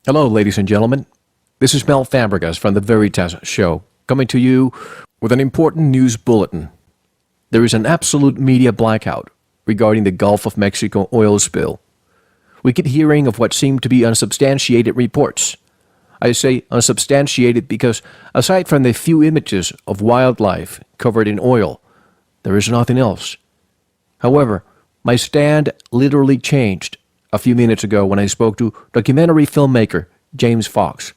Hello, ladies and gentlemen. This is Mel Fabregas from The Veritas Show, coming to you with an important news bulletin. There is an absolute media blackout regarding the Gulf of Mexico oil spill. We get hearing of what seem to be unsubstantiated reports. I say unsubstantiated because, aside from the few images of wildlife covered in oil, there is nothing else. However, my stand literally changed a few minutes ago when I spoke to documentary filmmaker James Fox,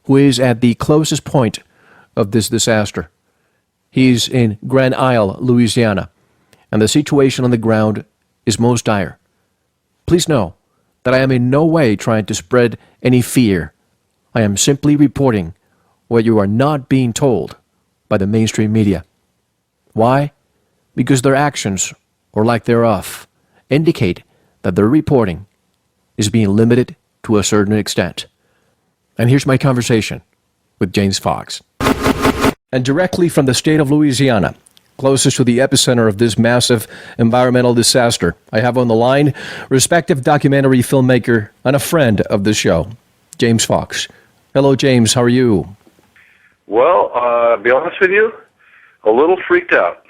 who is at the closest point of this disaster. He's in Grand Isle, Louisiana, and the situation on the ground is most dire. Please know that I am in no way trying to spread any fear. I am simply reporting what you are not being told by the mainstream media. Why? Because their actions, or lack thereof, indicate that their reporting is being limited to a certain extent. And here's my conversation with James Fox. And directly from the state of Louisiana, closest to the epicenter of this massive environmental disaster, I have on the line respective documentary filmmaker and a friend of the show, James Fox. Hello, James. How are you? Well, be honest with you, a little freaked out.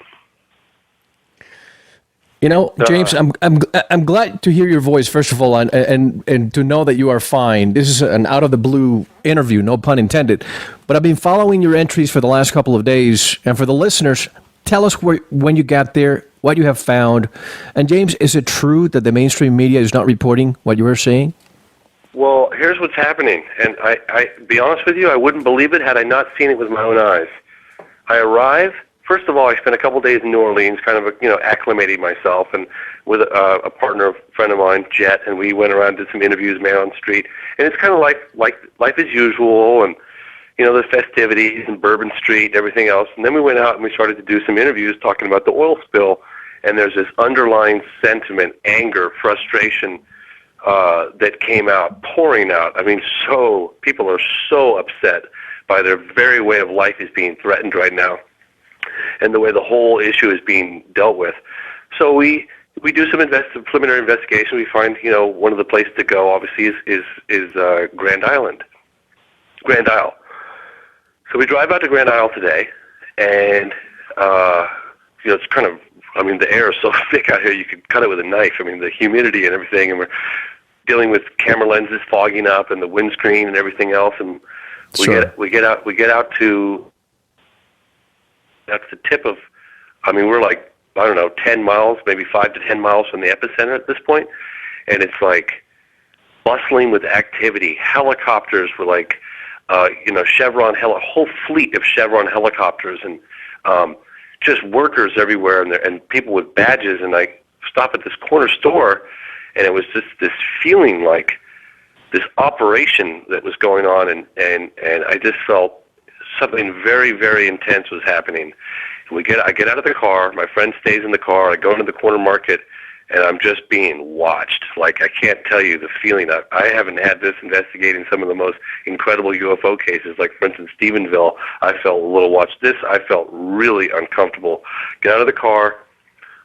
You know, James, I'm glad to hear your voice, first of all, and to know that you are fine. This is an out-of-the-blue interview, no pun intended. But I've been following your entries for the last couple of days. And for the listeners, tell us when you got there, what you have found. And James, is it true that the mainstream media is not reporting what you are seeing? Well, here's what's happening. And I be honest with you, I wouldn't believe it had I not seen it with my own eyes. I arrive. First of all, I spent a couple days in New Orleans, kind of, acclimating myself, and with a partner, a friend of mine, Jet, and we went around, did some interviews, man on the street, and it's kind of like life as usual, and the festivities and Bourbon Street, and everything else. And then we went out and we started to do some interviews talking about the oil spill, and there's this underlying sentiment, anger, frustration that came out, pouring out. I mean, people are so upset by their very way of life is being threatened right now, and the way the whole issue is being dealt with. So we do some preliminary investigation. We find, one of the places to go, obviously, is Grand Isle. So we drive out to Grand Isle today, and it's kind of, the air is so thick out here you could cut it with a knife. The humidity and everything, and we're dealing with camera lenses fogging up and the windscreen and everything else, and we get out to. That's the tip of, we're like, 10 miles, maybe 5 to 10 miles from the epicenter at this point, and it's like bustling with activity. Helicopters were like, Chevron, a whole fleet of Chevron helicopters, and just workers everywhere, and people with badges, and I stop at this corner store, and it was just this feeling like this operation that was going on, and I just felt something very, very intense was happening. I get out of the car, my friend stays in the car, I go into the corner market, and I'm just being watched. Like, I can't tell you the feeling. I haven't had this investigating some of the most incredible UFO cases, like, for instance, Stephenville. I felt a little watched. I felt really uncomfortable. Get out of the car,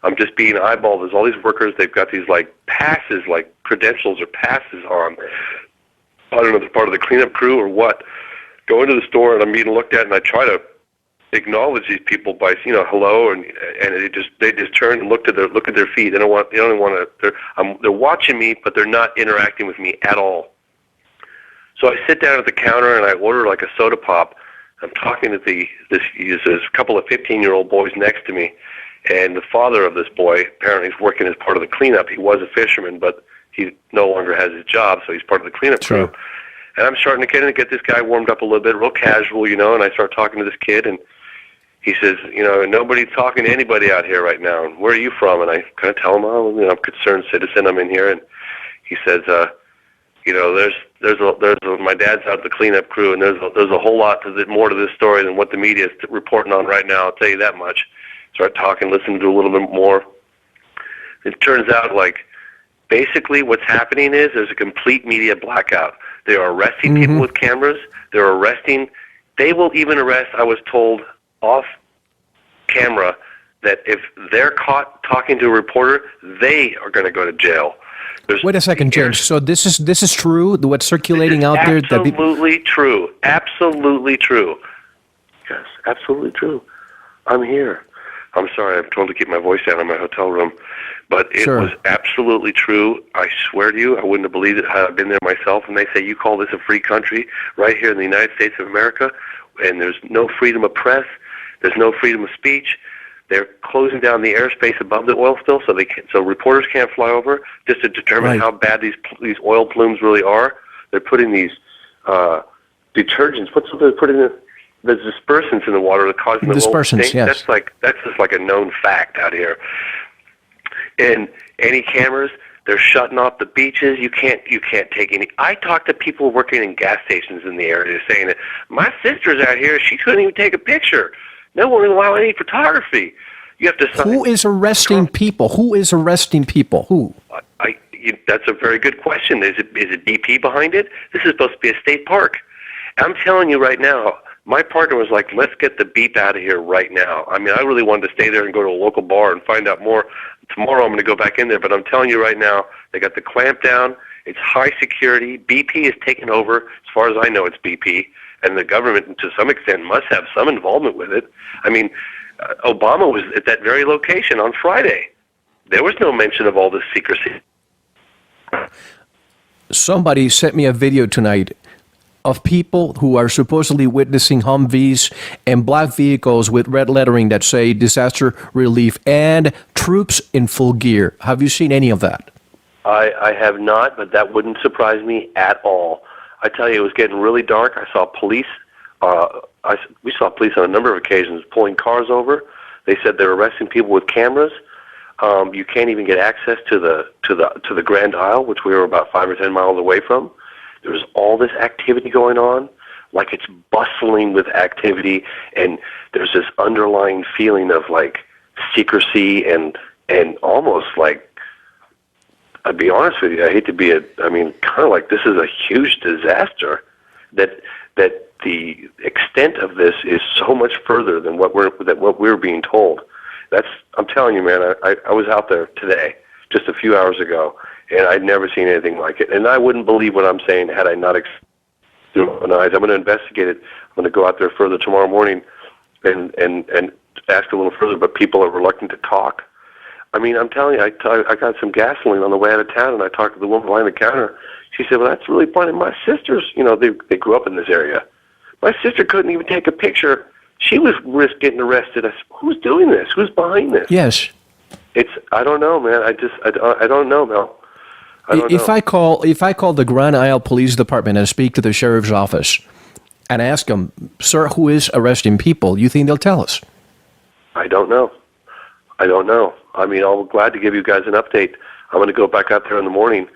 I'm just being eyeballed. There's all these workers, they've got these, passes, credentials or passes on. I don't know if it's part of the cleanup crew or what. Go into the store, and I'm being looked at, and I try to acknowledge these people by hello, and they just turn and look at their feet. They don't want to. They're watching me, but they're not interacting with me at all. So I sit down at the counter and I order a soda pop. I'm talking to this couple of 15-year-old boys next to me, and the father of this boy apparently is working as part of the cleanup. He was a fisherman, but he no longer has his job, so he's part of the cleanup crew. And I'm starting to get this guy warmed up a little bit, real casual, and I start talking to this kid, and he says, nobody's talking to anybody out here right now. And where are you from? And I kind of tell him, I'm a concerned citizen. I'm in here, and he says, there's my dad's out of the cleanup crew, and there's a whole lot more to this story than what the media is reporting on right now. I'll tell you that much. Start talking, listen to a little bit more. It turns out, basically what's happening is there's a complete media blackout. They are arresting people with cameras. They will even arrest, I was told, off camera, that if they're caught talking to a reporter, they are going to go to jail. Wait a second, James. So this is true? What's circulating out there? Absolutely true. Absolutely true. Yes, absolutely true. I'm here. I'm sorry, I'm told to keep my voice down in my hotel room, but it was absolutely true. I swear to you, I wouldn't have believed it had I been there myself. And they say, you call this a free country right here in the United States of America, and there's no freedom of press, there's no freedom of speech. They're closing down the airspace above the oil spill, so reporters can't fly over just to determine how bad these oil plumes really are. They're putting these detergents. What's they're putting in? The dispersants in the water that cause the dispersants. Yes, that's just like a known fact out here. And any cameras, they're shutting off the beaches. You can't take any. I talked to people working in gas stations in the area saying that my sister's out here. She couldn't even take a picture. No one will allow any photography. You have to sign. Who is arresting people? Who is arresting people? Who? That's a very good question. Is it BP behind it? This is supposed to be a state park. I'm telling you right now. My partner was like, let's get the beep out of here right now. I mean, I really wanted to stay there and go to a local bar and find out more. Tomorrow I'm going to go back in there, but I'm telling you right now, they got the clamp down. It's high security. BP is taking over. As far as I know, it's BP. And the government, to some extent, must have some involvement with it. I mean, Obama was at that very location on Friday. There was no mention of all this secrecy. Somebody sent me a video tonight of people who are supposedly witnessing Humvees and black vehicles with red lettering that say disaster relief and troops in full gear. Have you seen any of that? I have not, but that wouldn't surprise me at all. I tell you, it was getting really dark. I saw police. We saw police on a number of occasions pulling cars over. They said they're arresting people with cameras. You can't even get access to the Grand Isle, which we were about 5 or 10 miles away from. There's all this activity going on, like it's bustling with activity, and there's this underlying feeling of like secrecy and almost like, I'd be honest with you, I hate to be kind of like this is a huge disaster. That the extent of this is so much further than what we're being told. I'm telling you, man. I was out there today, just a few hours ago. And I'd never seen anything like it. And I wouldn't believe what I'm saying had I not through my eyes. I'm going to investigate it. I'm going to go out there further tomorrow morning and ask a little further, but people are reluctant to talk. I mean, I'm telling you, I got some gasoline on the way out of town, and I talked to the woman behind the counter. She said, well, that's really funny. My sister's, they grew up in this area. My sister couldn't even take a picture. She was getting arrested. I said, who's doing this? Who's behind this? Yes. I don't know, man. I don't know, Mel. If I call the Grand Isle Police Department and speak to the sheriff's office and ask them, sir, who is arresting people, you think they'll tell us? I don't know. I mean, I'm glad to give you guys an update. I'm going to go back out there in the morning,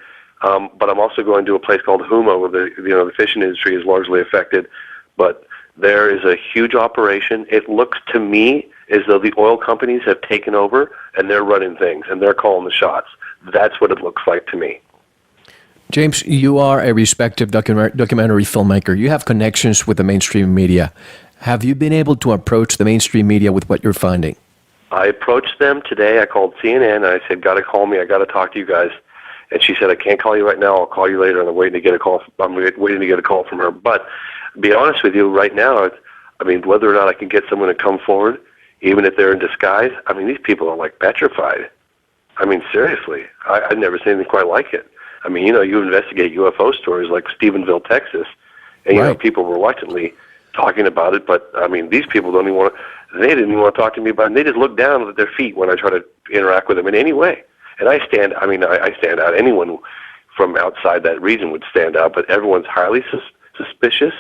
but I'm also going to a place called Huma, where the fishing industry is largely affected. But there is a huge operation. It looks to me as though the oil companies have taken over and they're running things and they're calling the shots. That's what it looks like to me. James, you are a respected documentary filmmaker. You have connections with the mainstream media. Have you been able to approach the mainstream media with what you're finding? I approached them today. I called CNN and I said, got to call me. I got to talk to you guys. And she said, I can't call you right now. I'll call you later. And I'm waiting to get a call from her. But to be honest with you, right now, whether or not I can get someone to come forward, even if they're in disguise, these people are like petrified. Seriously, I've never seen anything quite like it. You investigate UFO stories like Stephenville, Texas, and people reluctantly talking about it. But these people don't even they didn't even want to talk to me about it. They just look down at their feet when I try to interact with them in any way. And I stand out. Anyone from outside that region would stand out, but everyone's highly suspicious,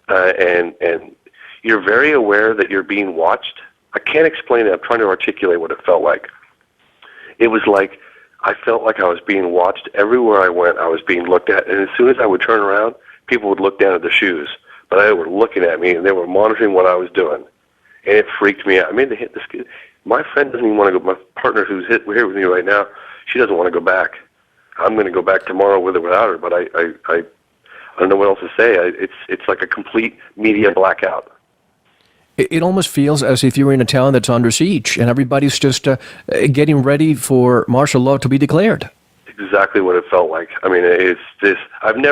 and you're very aware that you're being watched. I can't explain it. I'm trying to articulate what it felt like. It was like I felt like I was being watched everywhere I went. I was being looked at, and as soon as I would turn around, people would look down at their shoes. But they were looking at me, and they were monitoring what I was doing, and it freaked me out. My friend doesn't even want to go. My partner, who's here with me right now, she doesn't want to go back. I'm going to go back tomorrow with or without her, but I don't know what else to say. It's like a complete media blackout. It almost feels as if you're in a town that's under siege and everybody's just getting ready for martial law to be declared. exactly what it felt like. I mean, it's this. I've never